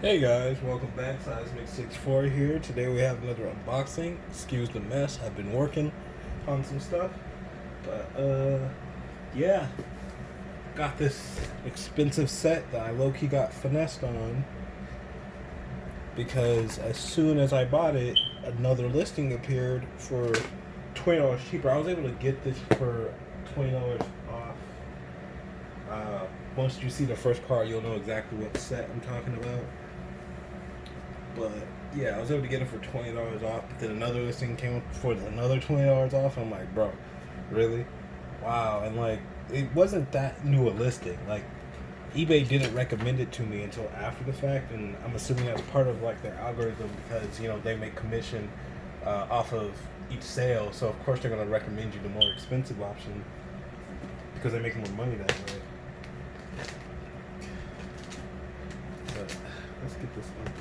Hey guys, welcome back. Seismic64 here. Today we have another unboxing. Excuse the mess. I've been working on some stuff. But yeah. Got this expensive set that I low-key got finessed on. Because as soon as I bought it, another listing appeared for $20 cheaper. I was able to get this for $20 off. Once you see the first card, you'll know exactly what set I'm talking about. But yeah, I was able to get it for $20 off. But then another listing came up for another $20 off. I'm like, bro, really? Wow. And like, it wasn't that new a listing. Like, eBay didn't recommend it to me until after the fact, and I'm assuming that's part of like their algorithm because they make commission off of each sale. So of course they're gonna recommend you the more expensive option because they make more money that way. But let's get this open.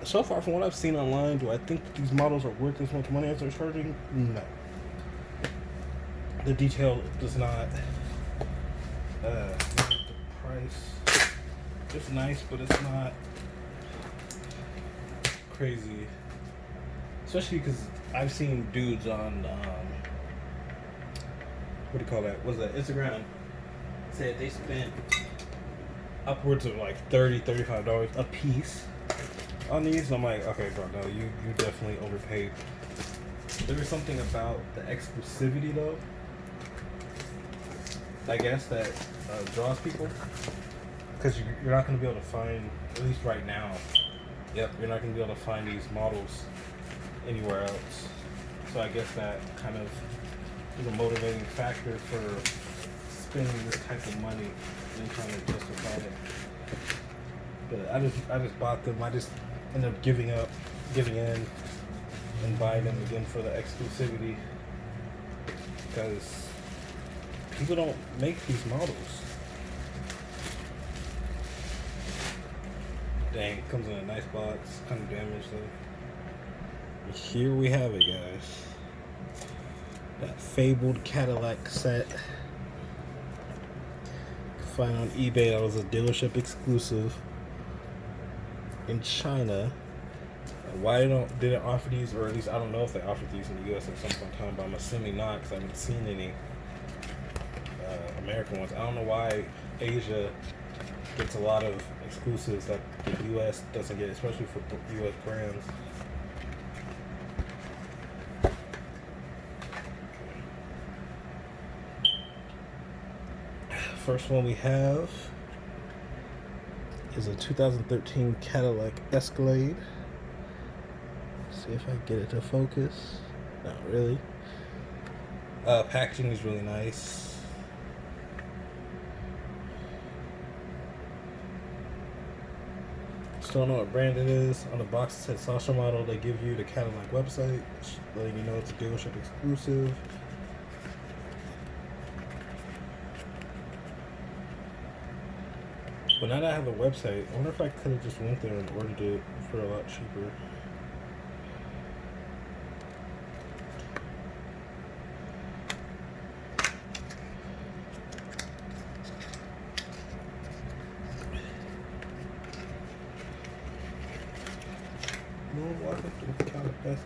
So far from what I've seen online, do I think that these models are worth as much money as they're charging? No. The detail does not. The price is nice, but it's not crazy. Especially because I've seen dudes on what do you call that? What's that? Instagram said they spent upwards of like $30-$35 a piece on these. I'm like, okay, bro, no, you definitely overpaid. There is something about the exclusivity though, I guess, that draws people, because you're not going to be able to find, at least right now, you're not going to be able to find these models anywhere else. So I guess that kind of is a motivating factor for spending this type of money and trying to justify it. But I just bought them. I just ended up giving in, and buying them again for the exclusivity, because people don't make these models. Dang, it comes in a nice box, kind of damaged though. Here we have it, guys. That fabled Cadillac set. You can find on eBay. That was a dealership exclusive in China. Why didn't offer these, or at least I don't know if they offered these in the U.S. at some point in time, but I'm assuming not, because I haven't seen any American ones. I don't know why Asia gets a lot of exclusives that the U.S. doesn't get, especially for U.S. brands. First one we have is a 2013 Cadillac Escalade. See if I can get it to focus. Not really. Packaging is really nice. Still don't know what brand it is. On the box it says Sasha model. They give you the Cadillac website, letting you know it's a dealership exclusive. But now that I have a website, I wonder if I could have just went there and ordered it for a lot cheaper. No, walking through the Calabasas.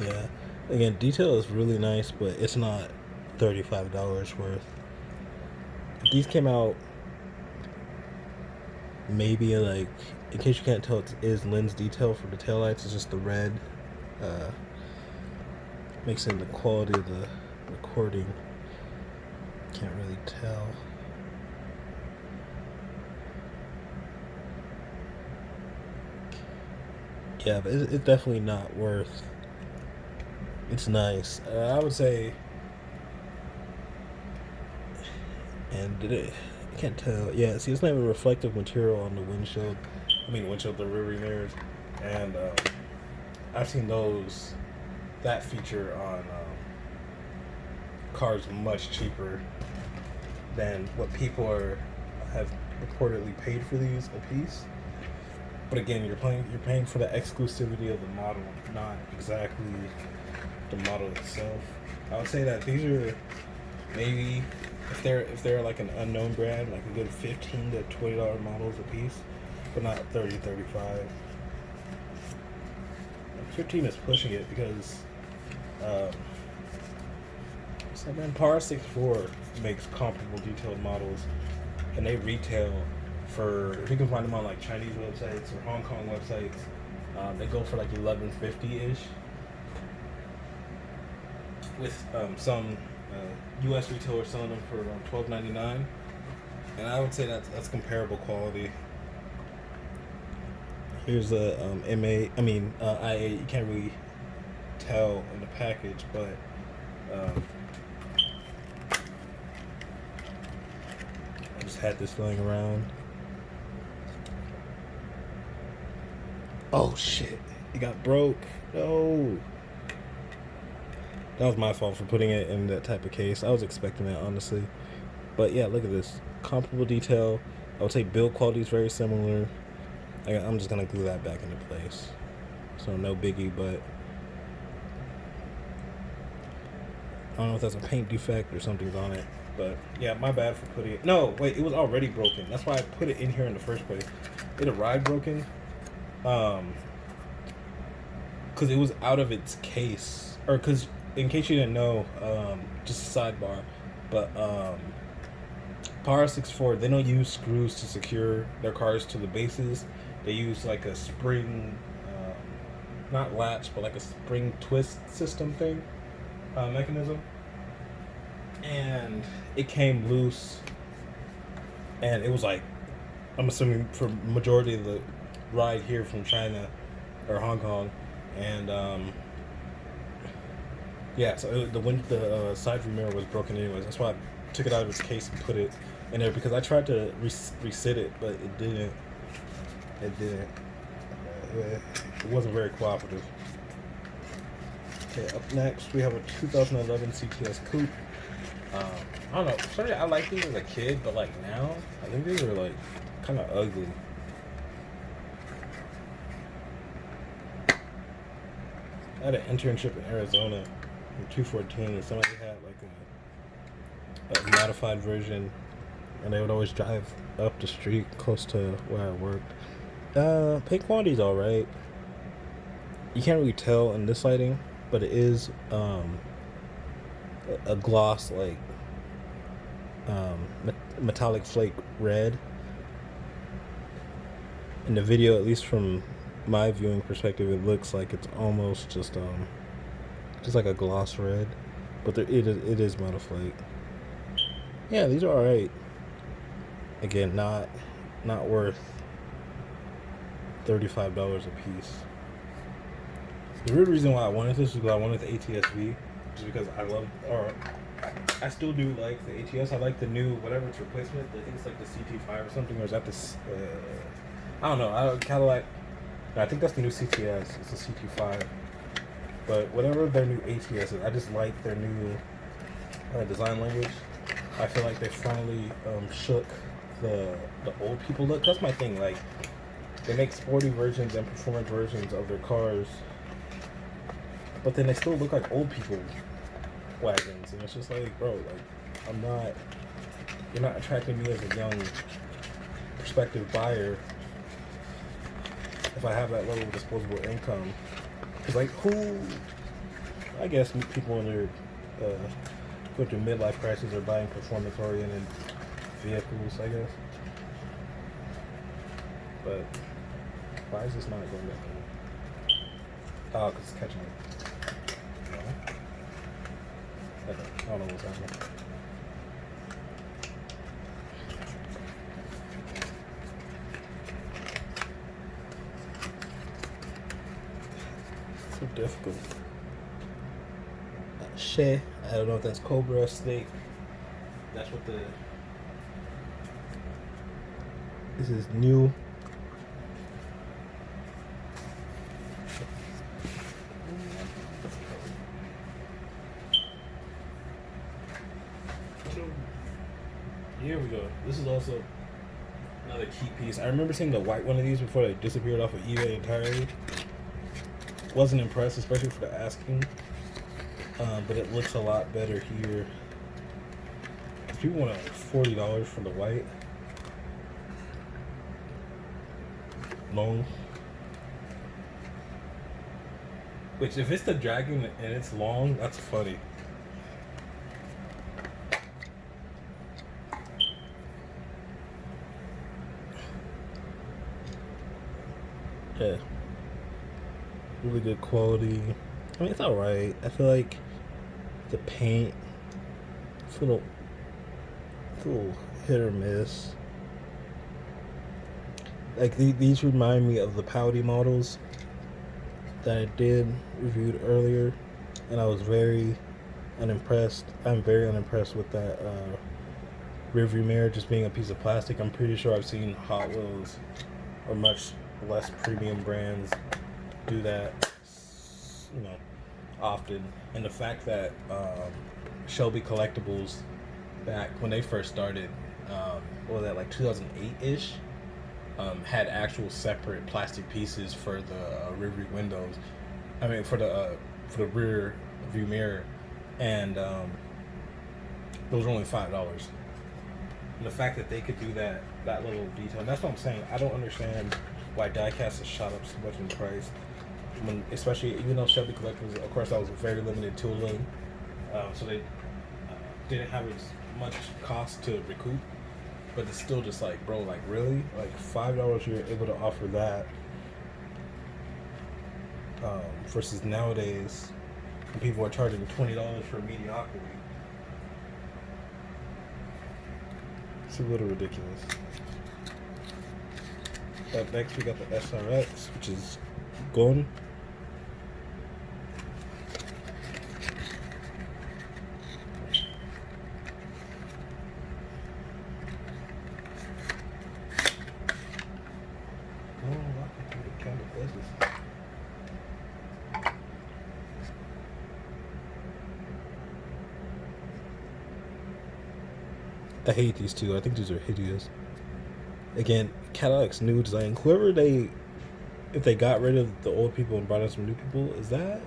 Yeah. Again, detail is really nice, but it's not $35 worth. If these came out, maybe like, in case you can't tell, it is lens detail for the taillights. It's just the red. Makes it the quality of the recording. Can't really tell. Yeah, but it's definitely not worth. It's nice. I would say, and I can't tell. Yeah, see, it's not even reflective material on the windshield. The rear mirrors, and I've seen that feature on car is much cheaper than what people have reportedly paid for these a piece. But again, you're paying for the exclusivity of the model, not exactly the model itself. I would say that these are maybe, if they're like an unknown brand, like a good $15 to $20 models a piece, but not 30, 35. 15 is pushing it because so man, Par 64 makes comparable detailed models, and they retail for, if you can find them on like Chinese websites or Hong Kong websites, they go for like $11.50 ish. With some U.S. retailers selling them for around $12.99, and I would say that's comparable quality. Here's a IA. You can't really tell in the package, but I just had this laying around. Oh shit! It got broke. No. That was my fault for putting it in that type of case. I was expecting that, honestly. But yeah, look at this. Comparable detail. I would say build quality is very similar. I'm just going to glue that back into place. So no biggie, but I don't know if that's a paint defect or something's on it. But yeah, my bad for putting it. No, wait, it was already broken. That's why I put it in here in the first place. It arrived broken. Because it was out of its case. Or because, in case you didn't know, just a sidebar, but Par 64, they don't use screws to secure their cars to the bases. They use like a spring, not latch, but like a spring twist system thing, mechanism. And it came loose, and it was like, I'm assuming for majority of the ride here from China or Hong Kong, and yeah, so the side view mirror was broken anyways. That's why I took it out of its case and put it in there, because I tried to reset it, but it didn't. It wasn't very cooperative. Okay, up next we have a 2011 CTS Coupe. I don't know. Sorry, I liked these as a kid, but like now, I think these are like kind of ugly. I had an internship in Arizona in 214, and somebody had like a modified version, and they would always drive up the street close to where I worked. Paint quality's alright. You can't really tell in this lighting, but it is a gloss, like metallic flake red. In the video, at least from my viewing perspective, it looks like it's almost just like a gloss red, but it is metal flake. Yeah, these are alright. Again, not worth $35 a piece. The real reason why I wanted this is because I wanted the ats-v, just because I still do like the ATS. I like the new, whatever its replacement. I think it's like the CT5 or something, or is that this? I don't know. Cadillac. I think that's the new CTS. It's a CT5. But whatever their new ATS is, I just like their new design language. I feel like they finally shook the old people look. That's my thing. Like, they make sporty versions and performance versions of their cars, but then they still look like old people wagons, and it's just like, bro, like, you're not attracting me as a young prospective buyer if I have that level of disposable income. Because, like, I guess people in their with their midlife crisis are buying performance-oriented vehicles, I guess. But why is this not going back in? Oh, because it's catching it. No. Okay, I don't know what's happening. So difficult. Shit. I don't know if that's cobra or snake. That's what this is new. Here we go. This is also another key piece. I remember seeing the white one of these before they disappeared off of eBay entirely. Wasn't impressed, especially for the asking. But it looks a lot better here. People want $40 for the white. Long. Which, if it's the dragon and it's long, that's funny. Yeah. Really good quality. I mean, it's alright. I feel like the paint, it's a little hit or miss. Like, these remind me of the pouty models that I did reviewed earlier, and I was very unimpressed. I'm very unimpressed with that rearview mirror just being a piece of plastic. I'm pretty sure I've seen Hot Wheels or much less premium brands do that, you know, often. And the fact that Shelby Collectibles, back when they first started, what was that, like 2008-ish, had actual separate plastic pieces for the rear view windows. I mean, for the rear view mirror, and those were only $5. And the fact that they could do that little detail, and that's what I'm saying. I don't understand why diecast has shot up so much in price. When, especially, even though Shelby Collectibles, of course, that was very limited tooling, so they didn't have as much cost to recoup. But it's still just like, bro, like, really? Like, $5 you're able to offer that, versus nowadays when people are charging $20 for mediocrity. It's a little ridiculous. Up next we got the SRX, which is gone. I hate these two. I think these are hideous. Again, Cadillac's new design. If they got rid of the old people and brought in some new people, is that?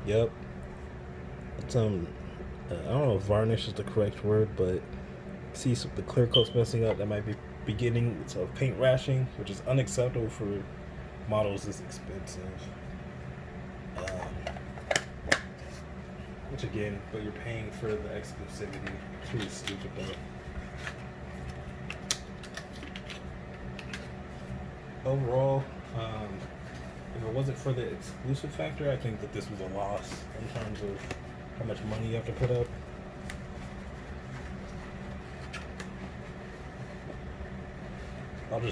Yep. It's I don't know if varnish is the correct word, but see the clear coat's messing up. That might be beginning of paint rashing, which is unacceptable for models this expensive. Which again, but you're paying for the exclusivity. It's really stupid though. Overall, if it wasn't for the exclusive factor, I think that this was a loss in terms of how much money you have to put up. I would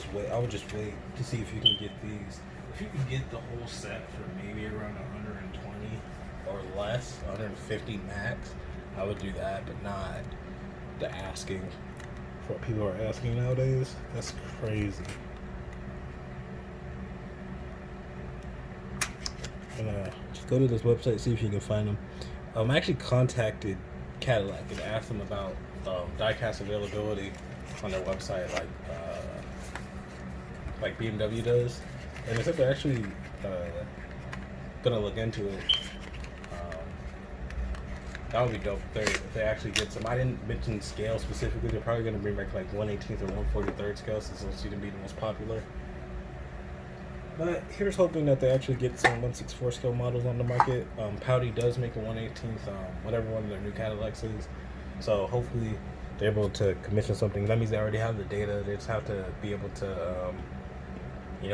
just wait to see if you can get these. If you can get the whole set for maybe around 120 or less, 150 max, I would do that, but not the asking for what people are asking nowadays. That's crazy. And just go to this website, see if you can find them. I actually contacted Cadillac and asked them about diecast availability on their website, like BMW does, and they said they're actually gonna look into it. That would be dope if they actually get some. I didn't mention scale specifically. They're probably gonna bring back like 1/18th or 1/43rd scale, since those seem to be the most popular. But here's hoping that they actually get some 1/64 scale models on the market. Pouty does make a 1/18th, whatever one of their new Cadillacs is. So hopefully they're able to commission something. That means they already have the data. They just have to be able to,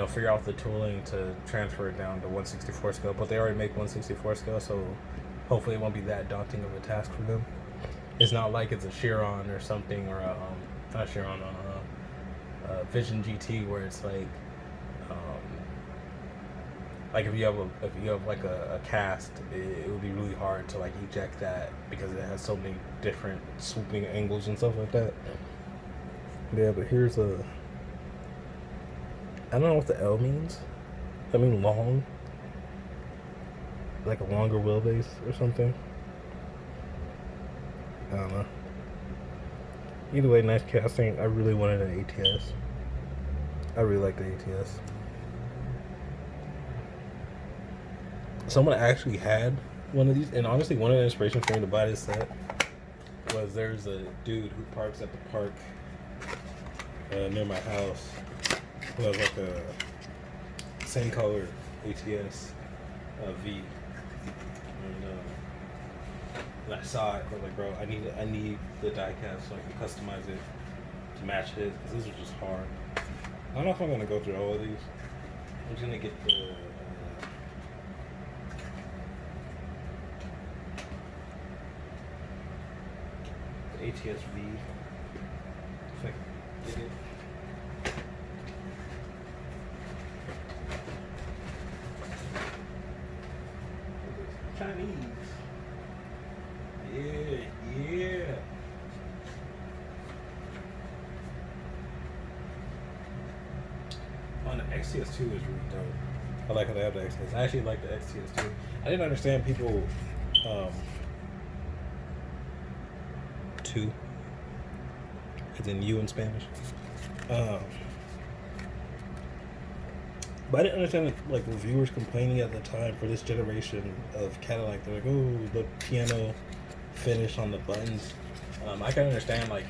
figure out the tooling to transfer it down to 1/64 scale. But they already make 1/64 scale, so hopefully it won't be that daunting of a task for them. It's not like it's a Chiron or something, or not Chiron, Vision GT, where it's like if you have like a cast, it would be really hard to like eject that because it has so many different swooping angles and stuff like that. Yeah, but here's I don't know what the L means. I mean long, like a longer wheelbase or something. I don't know. Either way, nice casting. I really wanted an ATS. I really like the ATS. Someone actually had one of these, and honestly, one of the inspirations for me to buy this set was there's a dude who parks at the park near my house who has like a same color ATS V, and I saw it. I was like, bro, I need the die cast so I can customize it to match his, because this was just hard. I don't know if I'm gonna go through all of these. I'm just gonna get the ats-v. If I can get it. Chinese. Yeah. On the XTS2 is really dope. I like how they have the XTS. I actually like the XTS2. I didn't understand people. Two. It's in U in Spanish. But I didn't understand like reviewers complaining at the time for this generation of Cadillac. They're like, oh, the piano finish on the buttons. I can understand like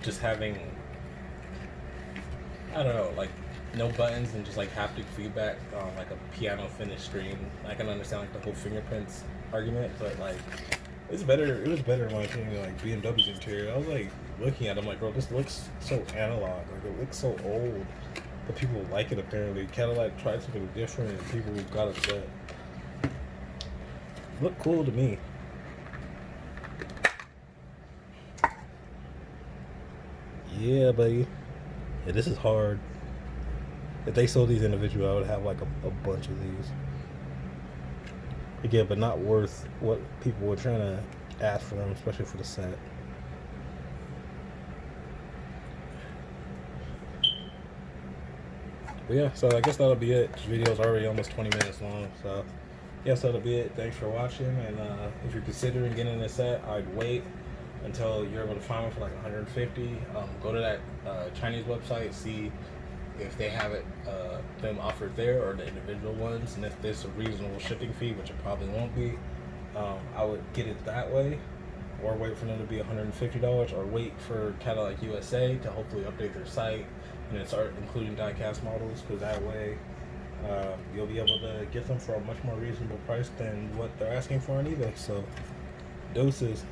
just having, I don't know, like no buttons and just like haptic feedback on like a piano finish screen. I can understand like the whole fingerprints argument, but like it's better. It was better in my opinion, like BMW's interior. I was like looking at it, I'm like, bro, this looks so analog. Like it looks so old. But people like it apparently. Cadillac tried something different and people got upset. Look cool to me. Yeah, buddy. Yeah, this is hard. If they sold these individually, I would have like a bunch of these. Again, but not worth what people were trying to ask for them, especially for the set. But yeah, so I guess that'll be it. This video is already almost 20 minutes long, so yes, that'll be it. Thanks for watching, and if you're considering getting this set, I'd wait until you're able to find one for like 150. Go to that Chinese website, see if they have it them offered there or the individual ones, and if there's a reasonable shipping fee, which it probably won't be, I would get it that way, or wait for them to be $150, or wait for Cadillac USA to hopefully update their site and start including die-cast models, because that way you'll be able to get them for a much more reasonable price than what they're asking for on eBay. So, doses.